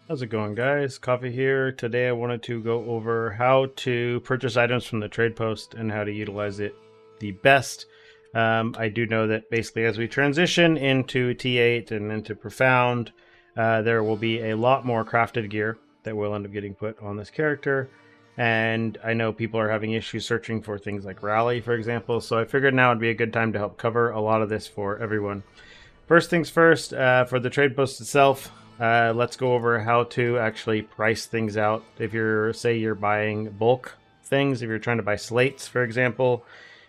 How's it going, guys? Coffee here. Today I wanted to go over how to purchase items from the trade post and how to utilize it the best. I do know that basically as we transition into T8 and into Profound, there will be a lot more crafted gear that will end up getting put on this character. And I know people are having issues searching for things like Rally, for example, so I figured now would be a good time to help cover a lot of this for everyone. First things first, for the trade post itself, let's go over how to actually price things out. If you're buying bulk things, if you're trying to buy slates, for example,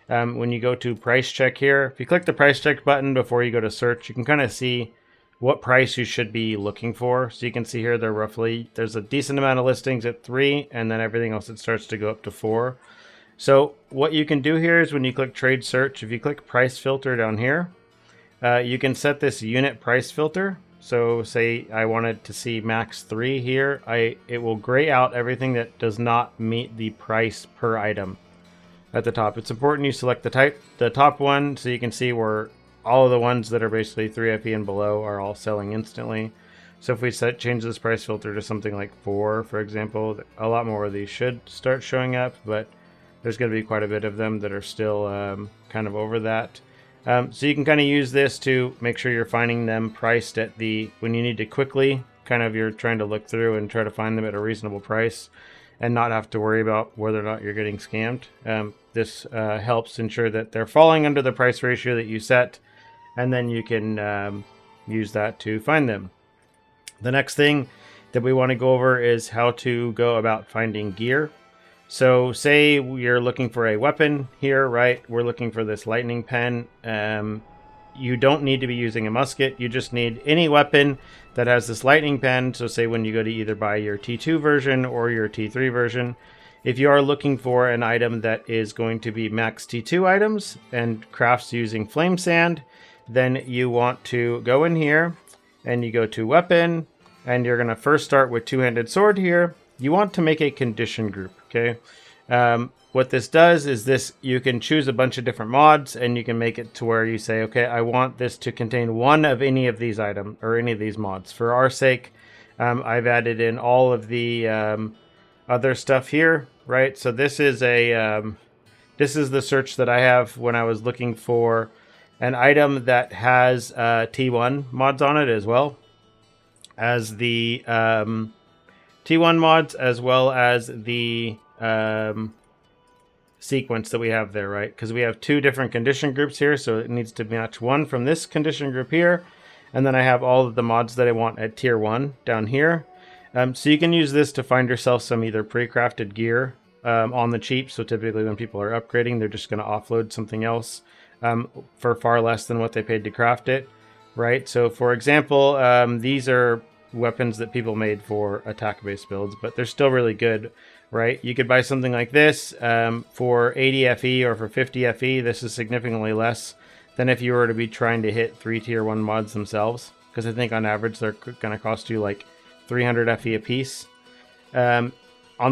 when you go to price check here, if you click the price check button before you go to search, you can kind of see what price you should be looking for. So you can see here there's a decent amount of listings at 3, and then everything else it starts to go up to 4. So what you can do here is when you click trade search, if you click price filter down here, you can set this unit price filter. So say I wanted to see max 3 here, it will gray out everything that does not meet the price per item at the top. It's important you select the top one, so you can see where all of the ones that are basically 3 FE and below are all selling instantly. So if we change this price filter to something like 4, for example, a lot more of these should start showing up, but there's going to be quite a bit of them that are still kind of over that. So you can kind of use this to make sure you're finding them priced at when you need to quickly, you're trying to look through and try to find them at a reasonable price and not have to worry about whether or not you're getting scammed. This helps ensure that they're falling under the price ratio that you set, and then you can use that to find them. The next thing that we want to go over is how to go about finding gear. So say you're looking for a weapon here, right? We're looking for this lightning pen. You don't need to be using a musket. You just need any weapon that has this lightning pen. So say when you go to either buy your T2 version or your T3 version, if you are looking for an item that is going to be max T2 items and crafts using flame sand, then you want to go in here and you go to weapon, and you're going to first start with two-handed sword here. You want to make a condition group, okay? What this does is you can choose a bunch of different mods, and you can make it to where you say, okay, I want this to contain one of any of these items or any of these mods. For our sake, I've added in all of the other stuff here, right? So this is the search that I have when I was looking for an item that has T1 mods on it, as well as the T1 mods, as well as the sequence that we have there, right? Because we have 2 different condition groups here, so it needs to match one from this condition group here, and then I have all of the mods that I want at tier 1 down here. So you can use this to find yourself some either pre-crafted gear on the cheap. So typically when people are upgrading, they're just going to offload something else for far less than what they paid to craft it, right? So for example, these are weapons that people made for attack-based builds, but they're still really good, right? You could buy something like this for 80 FE or for 50 FE. This is significantly less than if you were to be trying to hit 3 tier 1 mods themselves, because I think on average they're going to cost you like 300 FE a piece. On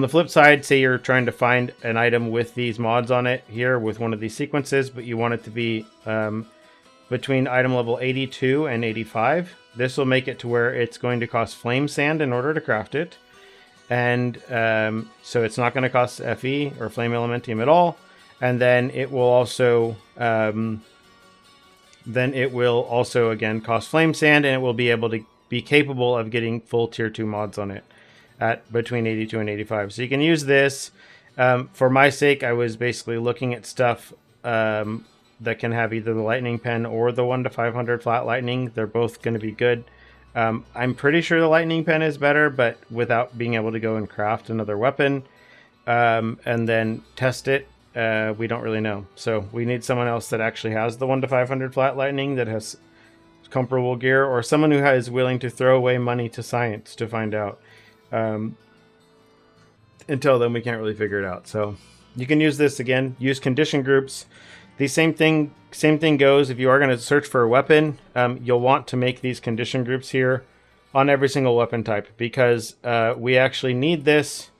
the flip side, say you're trying to find an item with these mods on it here with one of these sequences, but you want it to be between item level 82 and 85. This will make it to where it's going to cost flame sand in order to craft it. And so it's not going to cost FE or flame elementium at all. And then it will also again cost flame sand, and it will be able to be capable of getting full tier 2 mods on it at between 82 and 85. So you can use this. For my sake, I was basically looking at stuff that can have either the lightning pen or the 1 to 500 flat lightning. They're both going to be good. I'm pretty sure the lightning pen is better, but without being able to go and craft another weapon and then test it, we don't really know. So we need someone else that actually has the 1 to 500 flat lightning, that has comparable gear, or someone who is willing to throw away money to science to find out. Until then, we can't really figure it out. So you can use this again. Use condition groups. The same thing goes if you are going to search for a weapon. You'll want to make these condition groups here on every single weapon type, because we actually need this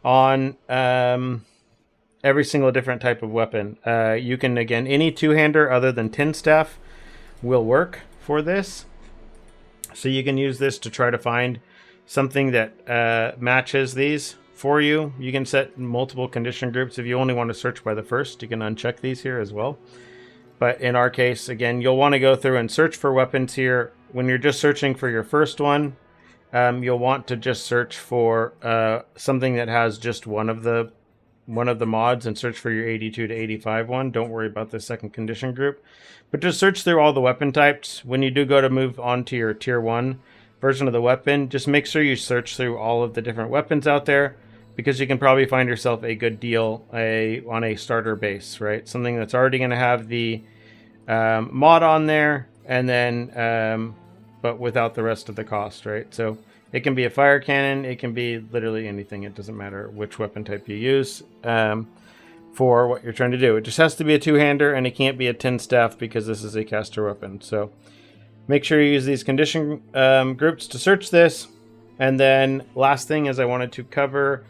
on every single different type of weapon. You can, again, any two-hander other than tin staff will work for this. So you can use this to try to find something that matches these for you. You can set multiple condition groups. If you only want to search by the first, you can uncheck these here as well. But in our case, again, you'll want to go through and search for weapons here. When you're just searching for your first one, you'll want to just search for something that has just one of the mods and search for your 82 to 85 one. Don't worry about the second condition group, but just search through all the weapon types. When you do go to move on to your tier 1 version of the weapon, just make sure you search through all of the different weapons out there, because you can probably find yourself a good deal on a starter base, right? Something that's already going to have the mod on there, and then but without the rest of the cost, right? So it can be a fire cannon, it can be literally anything. It doesn't matter which weapon type you use for what you're trying to do. It just has to be a two-hander, and it can't be a tin staff because this is a caster weapon. So make sure you use these condition groups to search this. And then last thing is I wanted to cover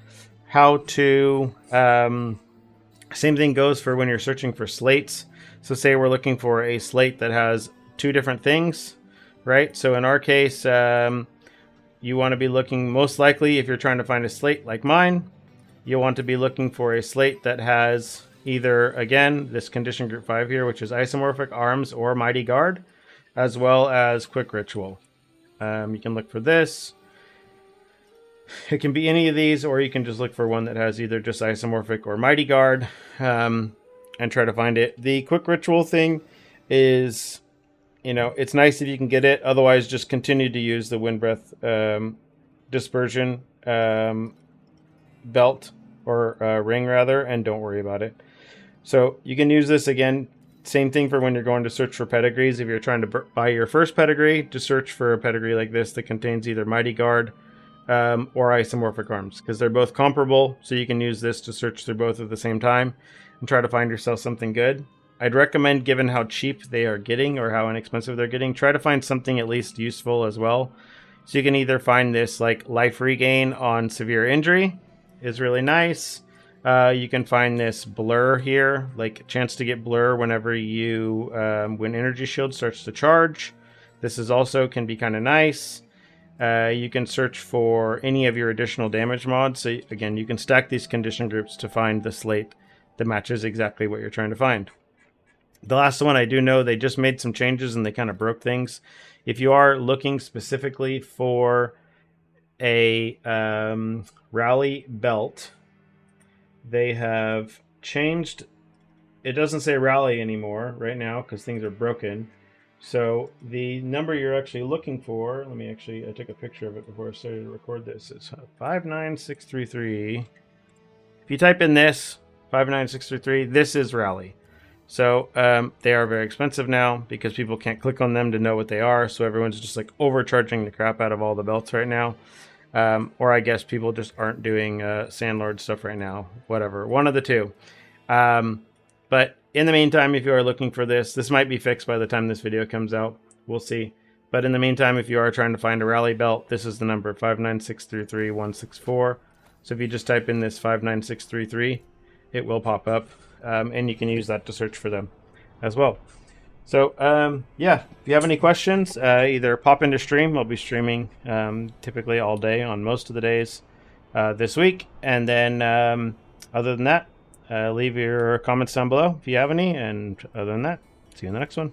how to, same thing goes for when you're searching for slates. So say we're looking for a slate that has two different things, right? So in our case, you want to be looking, most likely, if you're trying to find a slate like mine, you'll want to be looking for a slate that has either, again, this condition group 5 here, which is isomorphic arms or mighty guard, as well as quick ritual. You can look for this. It can be any of these, or you can just look for one that has either just isomorphic or mighty guard, and try to find it. The quick ritual thing is, it's nice if you can get it. Otherwise, just continue to use the wind breath dispersion belt or ring rather, and don't worry about it. So you can use this again. Same thing for when you're going to search for pedigrees. If you're trying to buy your first pedigree, just search for a pedigree like this that contains either mighty guard or isomorphic arms, because they're both comparable. So you can use this to search through both at the same time and try to find yourself something good. I'd recommend, given how cheap they are getting or how inexpensive they're getting, try to find something at least useful as well. So you can either find this like life regain on severe injury is really nice. You can find this blur here, like chance to get blur whenever you when energy shield starts to charge. This is also can be kind of nice. You can search for any of your additional damage mods. So again, you can stack these condition groups to find the slate that matches exactly what you're trying to find. The last one, I do know they just made some changes and they kind of broke things. If you are looking specifically for a rally belt, they have changed. It doesn't say rally anymore right now because things are broken. So the number you're actually looking for, I took a picture of it before I started to record this. It's 59633. If you type in this, 59633, this is rally. So they are very expensive now because people can't click on them to know what they are. So everyone's just like overcharging the crap out of all the belts right now. Or I guess people just aren't doing Sandlord stuff right now. Whatever. One of the two. But in the meantime, if you are looking for this might be fixed by the time this video comes out. We'll see. But in the meantime, if you are trying to find a rally belt, this is the number 59633-164. So if you just type in this 59633, it will pop up. And you can use that to search for them as well. So, yeah, if you have any questions, either pop into stream. I'll be streaming typically all day on most of the days this week. And then other than that, leave your comments down below if you have any. And other than that, see you in the next one.